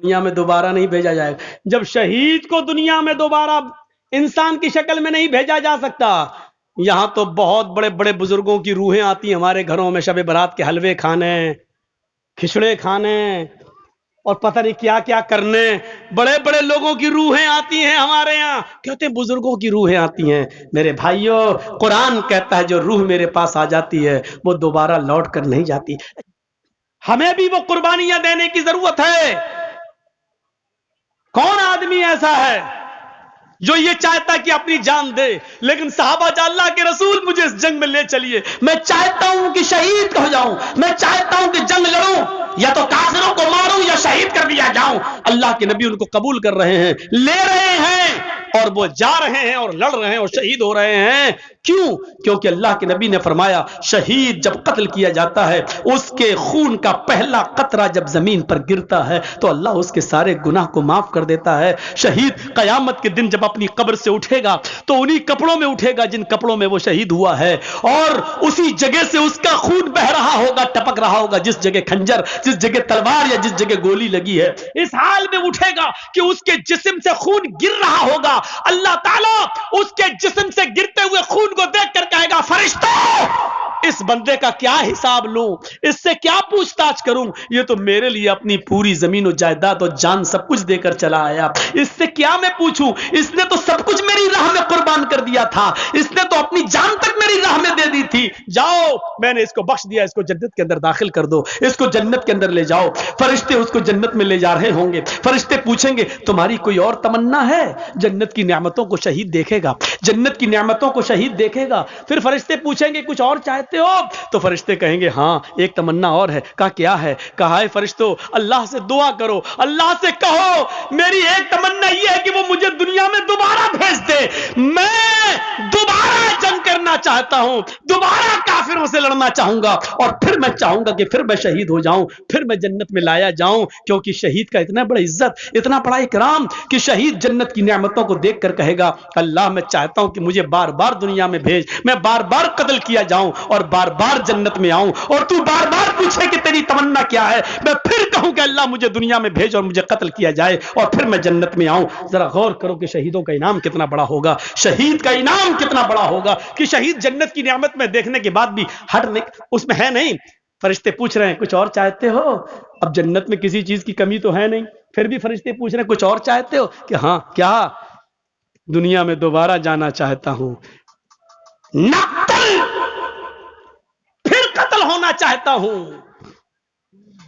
دنیا میں دوبارہ نہیں بھیجا جائے گا. جب شہید کو دنیا میں دوبارہ انسان کی شکل میں نہیں بھیجا جا سکتا. یہاں تو بہت بڑے بڑے بزرگوں کی روحیں آتی ہیں ہمارے گھروں میں، شب برات کے حلوے کھانے، کھچڑے کھانے اور پتہ نہیں کیا کیا کرنے. بڑے بڑے لوگوں کی روحیں آتی ہیں ہمارے یہاں، کہتے ہیں بزرگوں کی روحیں آتی ہیں. میرے بھائیوں، قرآن کہتا ہے جو روح میرے پاس آ جاتی ہے وہ دوبارہ لوٹ کر نہیں جاتی. ہمیں بھی وہ قربانیاں دینے کی ضرورت ہے. کون آدمی ایسا ہے جو یہ چاہتا کہ اپنی جان دے؟ لیکن صحابہ جا اللہ کے رسول مجھے اس جنگ میں لے چلیے، میں چاہتا ہوں کہ شہید ہو جاؤں، میں چاہتا ہوں کہ جنگ لڑوں، یا تو کافروں کو ماروں یا شہید کر دیا جاؤں. اللہ کے نبی ان کو قبول کر رہے ہیں، لے رہے ہیں، اور وہ جا رہے ہیں اور لڑ رہے ہیں اور شہید ہو رہے ہیں. کیوں؟ کیونکہ اللہ کے نبی نے فرمایا شہید جب قتل کیا جاتا ہے، اس کے خون کا پہلا قطرہ جب زمین پر گرتا ہے تو اللہ اس کے سارے گناہ کو معاف کر دیتا ہے. شہید قیامت کے دن جب اپنی قبر سے اٹھے گا تو انہی کپڑوں میں اٹھے گا جن کپڑوں میں وہ شہید ہوا ہے، اور اسی جگہ سے اس کا خون بہ رہا ہوگا، ٹپک رہا ہوگا، جس جگہ کھنجر، جس جگہ تلوار یا جس جگہ گولی لگی ہے. اس حال میں اٹھے گا کہ اس کے جسم سے خون گر رہا ہوگا. اللہ تعالیٰ اس کے جسم سے گرتے ہوئے خون کو دیکھ کر کہے گا فرشتوں اس بندے کا کیا حساب لوں، اس سے کیا پوچھ تاچھ کروں؟ یہ تو میرے لیے اپنی پوری زمین و جائیداد اور جان سب کچھ دے کر چلا آیا، اس سے کیا میں پوچھوں؟ اس نے تو سب کچھ میری راہ میں قربان کر دیا تھا، اس نے تو اپنی جان تک میری راہ میں دے دی تھی. جاؤ، میں نے اس کو بخش دیا، اس کو جنت کے اندر داخل کر دو، اس کو جنت کے اندر لے جاؤ. فرشتے اس کو جنت میں لے جا رہے ہوں گے. فرشتے پوچھیں گے تمہاری کوئی اور تمنا ہے؟ جنت کی نعمتوں کو شہید دیکھے گا، جنت کی نعمتوں کو شہید دیکھے گا. پھر فرشتے پوچھیں گے کچھ اور چاہتے ہو؟ تو فرشتے کہیں گے ہاں ایک تمنا اور ہے. کہا کیا ہے؟ کہا ہے فرشتوں اللہ سے دعا کرو، اللہ سے کہو میری ایک تمنا یہ ہے کہ وہ مجھے دنیا میں دوبارہ بھیج دے، میں دوبارہ جنگ کرنا چاہتا ہوں، دوبارہ کافروں سے لڑنا چاہوں گا، اور پھر میں چاہوں گا کہ پھر میں شہید ہو جاؤں، پھر میں جنت میں لایا جاؤں. کیونکہ شہید کا اتنا بڑا عزت، اتنا بڑا اکرام کہ شہید جنت کی نعمتوں کو دیکھ کر کہے گا اللہ میں چاہتا ہوں کہ مجھے بار بار دنیا میں بھیج، میں بار بار قتل کیا جاؤں اور بار بار جنت میں آؤں، اور تو بار بار پوچھے کہ تیری تمنا کیا ہے، میں پھر کہوں کہ اللہ مجھے دنیا میں بھیج اور مجھے قتل کیا جائے اور پھر میں جنت میں آؤں. ذرا غور کرو کہ شہیدوں کا انعام کتنا بڑا ہوگا، شہید کا انعام کتنا بڑا ہوگا کہ شہید جنت کی نعمت میں دیکھنے کے بعد بھی اس میں ہے نہیں. فرشتے پوچھ رہے ہیں کچھ اور چاہتے ہو؟ اب جنت میں کسی چیز کی کمی تو ہے نہیں، پھر بھی فرشتے پوچھ رہے ہیں کچھ اور چاہتے ہو؟ کہ ہاں کیا؟ دنیا میں دوبارہ جانا چاہتا ہوں، نقتل، پھر قتل ہونا چاہتا ہوں،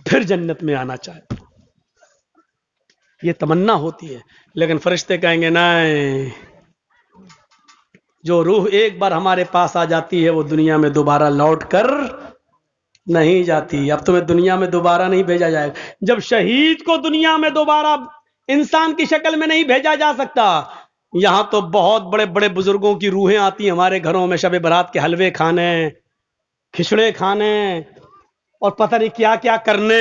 پھر جنت میں آنا چاہتا ہوں. یہ تمنا ہوتی ہے. لیکن فرشتے کہیں گے نہیں، جو روح ایک بار ہمارے پاس آ جاتی ہے وہ دنیا میں دوبارہ لوٹ کر نہیں جاتی. اب تمہیں دنیا میں دوبارہ نہیں بھیجا جائے گا. جب شہید کو دنیا میں دوبارہ انسان کی شکل میں نہیں بھیجا جا سکتا. یہاں تو بہت بڑے بڑے بزرگوں کی روحیں آتی ہیں ہمارے گھروں میں، شب برات کے حلوے کھانے، کھچڑے کھانے اور پتہ نہیں کیا کیا کرنے.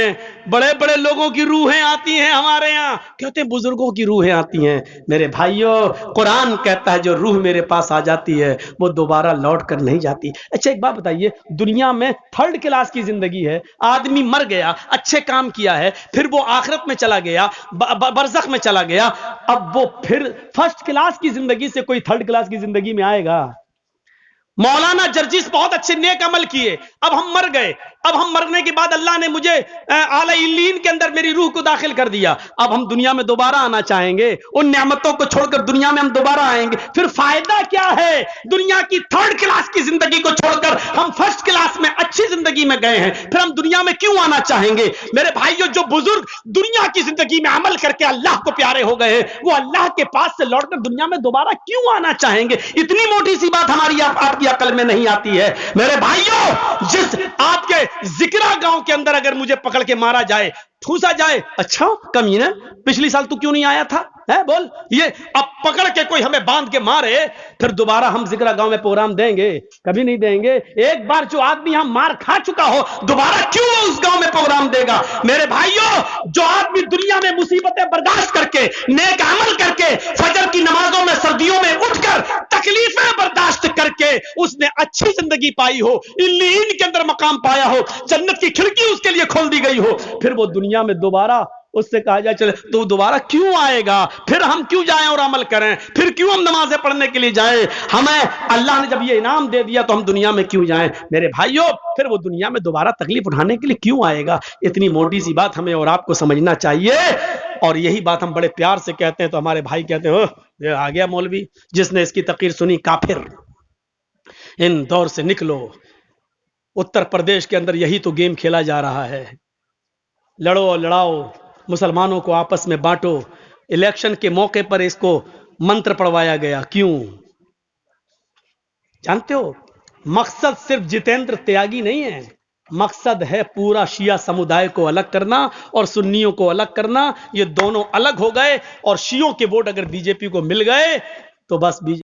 بڑے بڑے لوگوں کی روحیں آتی ہیں ہمارے یہاں، کہتے ہیں بزرگوں کی روحیں آتی ہیں. میرے بھائیوں، قرآن کہتا ہے جو روح میرے پاس آ جاتی ہے وہ دوبارہ لوٹ کر نہیں جاتی. اچھا ایک بات بتائیے، دنیا میں تھرڈ کلاس کی زندگی ہے، آدمی مر گیا، اچھے کام کیا ہے، پھر وہ آخرت میں چلا گیا، برزخ میں چلا گیا، اب وہ پھر فرسٹ کلاس کی زندگی سے کوئی تھرڈ کلاس کی زندگی میں آئے گا؟ مولانا جرجیس بہت اچھے نیک عمل کیے، اب ہم مر گئے، اب ہم مرنے کے بعد اللہ نے مجھے اعلی علیین کے اندر میری روح کو داخل کر دیا، اب ہم دنیا میں دوبارہ آنا چاہیں گے، ان نعمتوں کو چھوڑ کر دنیا میں ہم دوبارہ آئیں گے، پھر فائدہ کیا ہے؟ دنیا کی تھرڈ کلاس کی زندگی کو چھوڑ کر ہم فرسٹ کلاس میں اچھی زندگی میں گئے ہیں، پھر ہم دنیا میں کیوں آنا چاہیں گے؟ میرے بھائیو، جو بزرگ دنیا کی زندگی میں عمل کر کے اللہ کو پیارے ہو گئے ہیں، وہ اللہ کے پاس سے لوٹ کر دنیا میں دوبارہ کیوں آنا چاہیں گے؟ اتنی موٹی سی بات ہماری آپ کی عقل میں نہیں آتی ہے؟ میرے بھائیو، جس آپ کے ذکرہ گاؤں کے اندر اگر مجھے پکڑ کے مارا جائے، ٹھوسا جائے، اچھا کمینہ پچھلی سال تو کیوں نہیں آیا تھا بول، یہ اب پکڑ کے کوئی ہمیں باندھ کے مارے، پھر دوبارہ ہم ذکرہ گاؤں میں پروگرام دیں گے؟ کبھی نہیں دیں گے. ایک بار جو آدمی ہم مار کھا چکا ہو، دوبارہ کیوں اس گاؤں میں پروگرام دے گا؟ میرے بھائیو، جو آدمی دنیا میں مصیبتیں برداشت کر کے، نیک عمل کر کے، فجر کی نمازوں میں سردیوں میں اٹھ کر، تکلیفیں برداشت کر کے اس نے اچھی زندگی پائی ہو، علیین کے اندر مقام پایا ہو، جنت کی کھڑکی اس کے لیے کھول دی گئی ہو، پھر وہ دنیا میں دوبارہ اس سے کہا جائے چلے تو دوبارہ کیوں آئے گا؟ پھر ہم کیوں جائیں اور عمل کریں؟ پھر کیوں ہم نمازیں پڑھنے کے لیے جائیں؟ ہمیں اللہ نے جب یہ انعام دے دیا تو ہم دنیا میں کیوں جائیں؟ میرے بھائیوں، پھر وہ دنیا میں دوبارہ تکلیف اٹھانے کے لیے کیوں آئے گا؟ اتنی موٹی سی بات ہمیں اور آپ کو سمجھنا چاہیے، اور یہی بات ہم بڑے پیار سے کہتے ہیں تو ہمارے بھائی کہتے ہیں یہ آ گیا مولوی جس نے اس کی تقریر سنی کافر، ان دور سے نکلو۔ اتر پردیش کے اندر یہی تو گیم کھیلا جا رہا ہے، لڑو اور لڑاؤ، مسلمانوں کو آپس میں بانٹو۔ الیکشن کے موقع پر اس کو منتر پڑھوایا گیا، کیوں جانتے ہو؟ مقصد صرف جتیندر تیاگی نہیں ہے، مقصد ہے پورا شیعہ سمودائے کو الگ کرنا اور سنیوں کو الگ کرنا۔ یہ دونوں الگ ہو گئے اور شیعوں کے ووٹ اگر بی جے پی کو مل گئے تو بس